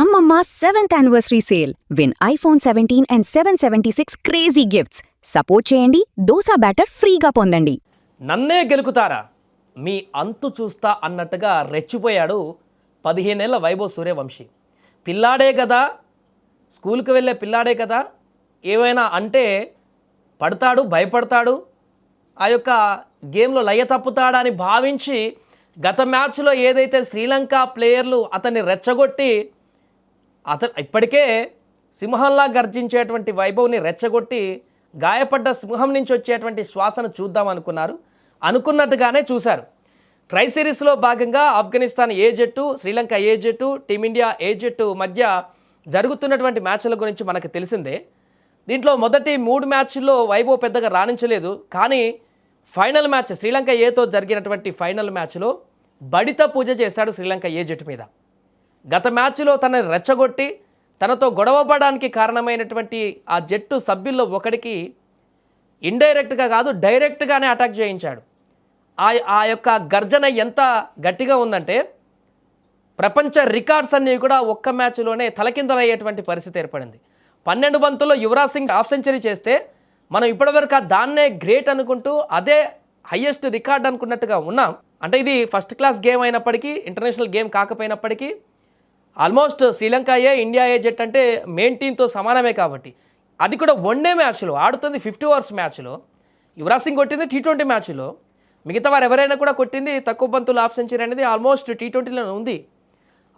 అమ్మమ్మ 7th anniversary sale. Win iPhone 17 and 776 crazy gifts. Support చేయండి, dosa batter ఫ్రీగా పొందండి. నన్నే గెలుకుతారా, మీ అంతు చూస్తా అన్నట్టుగా రెచ్చిపోయాడు 15 ఏళ్ల వైభవ్ సూర్యవంశీ. పిల్లాడే కదా, స్కూల్కి వెళ్ళే పిల్లాడే కదా, ఏమైనా అంటే పడతాడు, భయపడతాడు, ఆ యొక్క గేమ్లో లయ తప్పుతాడా అని భావించి గత మ్యాచ్లో ఏదైతే శ్రీలంక ప్లేయర్లు అతన్ని రెచ్చగొట్టి ఇప్పటికే సింహంలా గర్జించేటువంటి వైభవ్ని రెచ్చగొట్టి గాయపడ్డ సింహం నుంచి వచ్చేటువంటి శ్వాసను చూద్దాం అనుకున్నారు. అనుకున్నట్టుగానే చూశారు. ట్రై సిరీస్లో భాగంగా ఆఫ్ఘనిస్తాన్ ఏ జట్టు, శ్రీలంక ఏ జట్టు, టీమిండియా ఏ జట్టు మధ్య జరుగుతున్నటువంటి మ్యాచ్ల గురించి మనకు తెలిసిందే. దీంట్లో మొదటి 3 మ్యాచ్ల్లో వైభవ్ పెద్దగా రాణించలేదు. కానీ ఫైనల్ మ్యాచ్ శ్రీలంక ఏతో జరిగినటువంటి ఫైనల్ మ్యాచ్లో బడిత పూజ చేశాడు శ్రీలంక ఏ జట్టు మీద. గత మ్యాచ్లో తనని రెచ్చగొట్టి తనతో గొడవపడడానికి కారణమైనటువంటి ఆ జట్టు సభ్యుల్లో ఒకడికి ఇండైరెక్ట్గా కాదు, డైరెక్ట్గానే అటాక్ చేయించాడు. ఆ యొక్క గర్జన ఎంత గట్టిగా ఉందంటే ప్రపంచ రికార్డ్స్ అన్నీ కూడా ఒక్క మ్యాచ్లోనే తలకిందలయ్యేటువంటి పరిస్థితి ఏర్పడింది. 12 బంతుల్లో యువరాజ్ సింగ్ హాఫ్ సెంచరీ చేస్తే మనం ఇప్పటివరకు దాన్నే గ్రేట్ అనుకుంటూ అదే హయ్యెస్ట్ రికార్డ్ అనుకున్నట్టుగా ఉన్నాం. అంటే ఇది ఫస్ట్ క్లాస్ గేమ్ అయినప్పటికీ, ఇంటర్నేషనల్ గేమ్ కాకపోయినప్పటికీ ఆల్మోస్ట్ శ్రీలంక ఏ, ఇండియా ఏ జట్ అంటే మెయిన్ టీంతో సమానమే. కాబట్టి అది కూడా వన్డే మ్యాచ్లో ఆడుతుంది. 50 ఓవర్స్ మ్యాచ్లో యువరాజ్ సింగ్ కొట్టింది T20 మ్యాచ్లో. మిగతా వారు ఎవరైనా కూడా కొట్టింది తక్కువ బంతులు హాఫ్ సెంచరీ అనేది ఆల్మోస్ట్ T20లో ఉంది.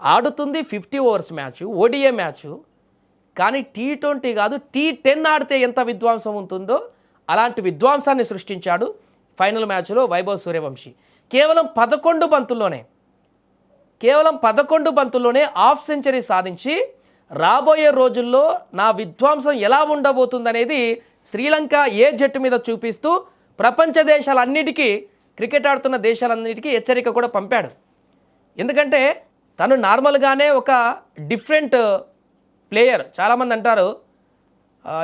ఆడుతుంది 50 ఓవర్స్ మ్యాచ్, ఓడిఏ మ్యాచ్. కానీ T20 కాదు, T10 ఆడితే ఎంత విధ్వంసం ఉంటుందో అలాంటి విధ్వంసాన్ని సృష్టించాడు ఫైనల్ మ్యాచ్లో వైభవ్ సూర్యవంశీ. కేవలం 11 బంతుల్లోనే హాఫ్ సెంచరీ సాధించి రాబోయే రోజుల్లో నా విధ్వంసం ఎలా ఉండబోతుందనేది శ్రీలంక ఏ జట్టు మీద చూపిస్తూ ప్రపంచ దేశాలన్నిటికీ, క్రికెట్ ఆడుతున్న దేశాలన్నిటికీ హెచ్చరిక కూడా పంపాడు. ఎందుకంటే తను నార్మల్గానే ఒక డిఫరెంట్ ప్లేయర్. చాలామంది అంటారు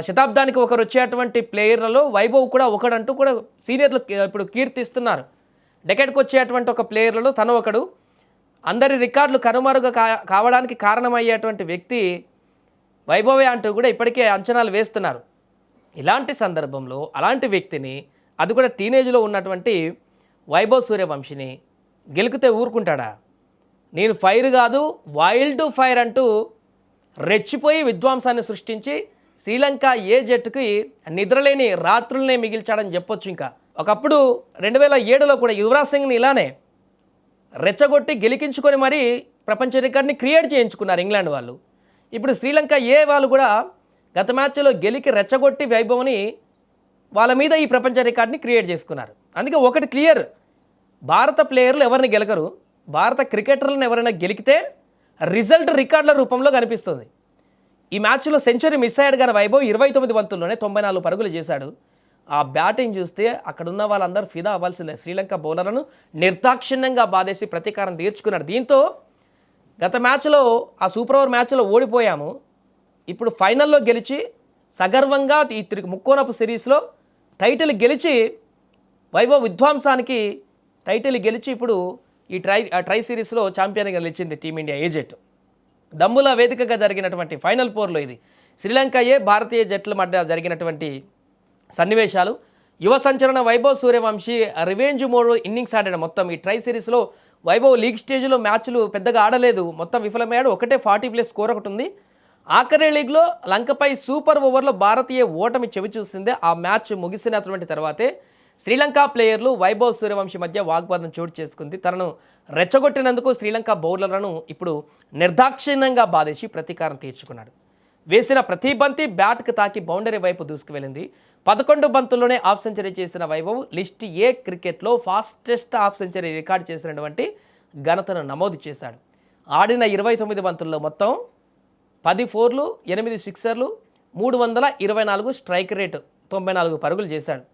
శతాబ్దానికి ఒకరు వచ్చేటువంటి ప్లేయర్లలో వైభవ్ కూడా ఒకడంటూ కూడా సీనియర్లు ఇప్పుడు కీర్తిస్తున్నారు. డెకెట్కి వచ్చేటువంటి ఒక ప్లేయర్లలో తను ఒకడు. అందరి రికార్డులు కనుమరుగు కావడానికి కారణమయ్యేటువంటి వ్యక్తి వైభవే అంటూ కూడా ఇప్పటికే అంచనాలు వేస్తున్నారు. ఇలాంటి సందర్భంలో అలాంటి వ్యక్తిని, అది కూడా టీనేజ్లో ఉన్నటువంటి వైభవ్ సూర్యవంశిని గెలికితే ఊరుకుంటాడా? నేను ఫైర్ కాదు, వైల్డ్ ఫైర్ అంటూ రెచ్చిపోయి విధ్వంసాన్ని సృష్టించి శ్రీలంక ఏ జట్టుకి నిద్రలేని రాత్రులనే మిగిల్చాడని చెప్పొచ్చు. ఇంకా ఒకప్పుడు 2007లో కూడా యువరాజ్ సింగ్ని ఇలానే రెచ్చగొట్టి గెలికించుకొని మరీ ప్రపంచ రికార్డ్ని క్రియేట్ చేయించుకున్నారు ఇంగ్లాండ్ వాళ్ళు. ఇప్పుడు శ్రీలంక ఏ వాళ్ళు కూడా గత మ్యాచ్లో గెలికి రెచ్చగొట్టి వైభవ్ని వాళ్ళ మీద ఈ ప్రపంచ రికార్డ్ని క్రియేట్ చేసుకున్నారు. అందుకే ఒకటి క్లియర్, భారత ప్లేయర్లు ఎవరిని గెలకరు, భారత క్రికెటర్లను ఎవరైనా గెలికితే రిజల్ట్ రికార్డుల రూపంలో కనిపిస్తుంది. ఈ మ్యాచ్లో సెంచరీ మిస్ అయ్యాడు కానీ వైభవ్ 29 బంతుల్లోనే 94 పరుగులు చేశాడు. ఆ బ్యాటింగ్ చూస్తే అక్కడున్న వాళ్ళందరూ ఫిదా అవ్వాల్సిందే. శ్రీలంక బౌలర్లను నిర్దాక్షిణ్యంగా బాధేసి ప్రతీకారం తీర్చుకున్నాడు. దీంతో గత మ్యాచ్లో ఆ సూపర్ ఓవర్ మ్యాచ్లో ఓడిపోయాము. ఇప్పుడు ఫైనల్లో గెలిచి సగర్వంగా ఈ ముక్కోనపు సిరీస్లో టైటిల్ గెలిచి వైభవ్ విధ్వంసానికి టైటిల్ గెలిచి ఇప్పుడు ఈ ట్రై సిరీస్లో ఛాంపియన్గా నిలిచింది టీమిండియా ఏ జట్టు. దమ్ముల వేదికగా జరిగినటువంటి ఫైనల్ 4లో ఇది శ్రీలంక ఏ, భారతీయ జట్ల మధ్య జరిగినటువంటి సన్నివేశాలు. యువ సంచలన Vaibhav Suryavanshi revenge mode innings ఆడాడు. మొత్తం ఈ ట్రై సిరీస్లో వైభవ్ లీగ్ స్టేజ్లో మ్యాచ్లు పెద్దగా ఆడలేదు, మొత్తం విఫలమయ్యాడు. ఒకటే 40+ స్కోర్ ఒకటి ఉంది. ఆఖరి లీగ్లో లంకపై సూపర్ ఓవర్లో భారతీయ ఓటమి చెవి చూసిందే. ఆ మ్యాచ్ ముగిసినటువంటి తర్వాతే శ్రీలంక ప్లేయర్లు వైభవ్ సూర్యవంశీ మధ్య వాగ్వాదం చోటు చేసుకుంది. తనను రెచ్చగొట్టినందుకు శ్రీలంక బౌలర్లను ఇప్పుడు నిర్దాక్షిణ్యంగా బాధేసి ప్రతీకారం తీర్చుకున్నాడు. వేసిన ప్రతి బంతి బ్యాట్కి తాకి బౌండరీ వైపు దూసుకువెళ్ళింది. 11 బంతుల్లోనే హాఫ్ సెంచరీ చేసిన వైభవ్ లిస్ట్ ఏ క్రికెట్లో ఫాస్టెస్ట్ హాఫ్ సెంచరీ రికార్డ్ చేసినటువంటి ఘనతను నమోదు చేశాడు. ఆడిన 29 బంతుల్లో మొత్తం 10 ఫోర్లు, 8 సిక్సర్లు, 324 స్ట్రైక్ రేటు, 94 పరుగులు చేశాడు.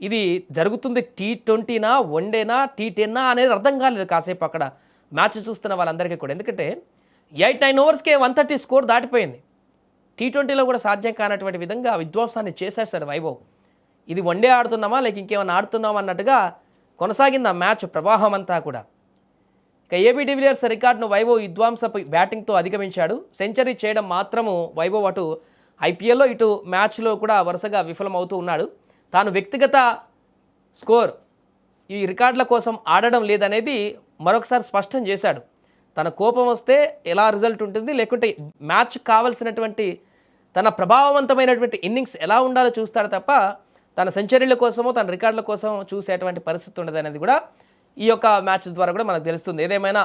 ఇది జరుగుతుంది T20నా, వన్డేనా, T10 అనేది అర్థం కాలేదు కాసేపు అక్కడ మ్యాచ్ చూస్తున్న వాళ్ళందరికీ కూడా. ఎందుకంటే 8-9 ఓవర్స్కే 130 స్కోర్ దాటిపోయింది. T20లో కూడా సాధ్యం కానటువంటి విధంగా విధ్వంసాన్ని చేసేస్తాడు వైభవ్. ఇది వన్డే ఆడుతున్నామా లేక ఇంకేమైనా ఆడుతున్నామా అన్నట్టుగా కొనసాగింది ఆ మ్యాచ్ ప్రవాహం అంతా కూడా. ఇక ఏబీ డివిలియర్స్ రికార్డును వైభవ్ విధ్వంసపు బ్యాటింగ్తో అధిగమించాడు. సెంచరీ చేయడం మాత్రము వైభవ్ అటు ఐపీఎల్లో ఇటు మ్యాచ్లో కూడా వరుసగా విఫలమవుతూ ఉన్నాడు. తాను వ్యక్తిగత స్కోర్ ఈ రికార్డుల కోసం ఆడడం లేదనేది మరొకసారి స్పష్టం చేశాడు. తన కోపం వస్తే ఎలా రిజల్ట్ ఉంటుంది, లేకుంటే మ్యాచ్ కావాల్సినటువంటి తన ప్రభావవంతమైనటువంటి ఇన్నింగ్స్ ఎలా ఉండాలో చూస్తాడు తప్ప తన సెంచరీల కోసమో తన రికార్డుల కోసం చూసేటువంటి పరిస్థితి ఉండదు అనేది కూడా ఈ యొక్క మ్యాచ్ ద్వారా కూడా మనకు తెలుస్తుంది. ఏదేమైనా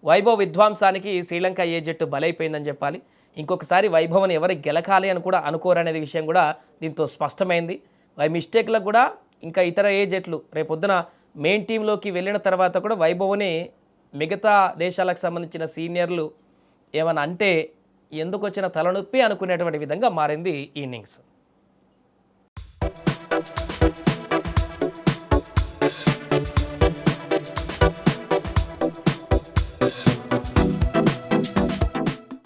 వైభవ్ విధ్వంసానికి శ్రీలంక ఏ జట్టు బలైపోయిందని చెప్పాలి. ఇంకొకసారి వైభవ్ని ఎవరు గెలకాలి అని కూడా అనుకోరనేది విషయం కూడా దీంతో స్పష్టమైంది. మిస్టేక్లకు కూడా ఇంకా ఇతర ఏ జట్లు రేపొద్దున మెయిన్ టీంలోకి వెళ్ళిన తర్వాత కూడా వైభవ్ని మిగతా దేశాలకు సంబంధించిన సీనియర్లు ఏమన్నా అంటే ఎందుకు వచ్చిన తలనొప్పి అనుకునేటువంటి విధంగా మారింది ఈ ఇన్నింగ్స్.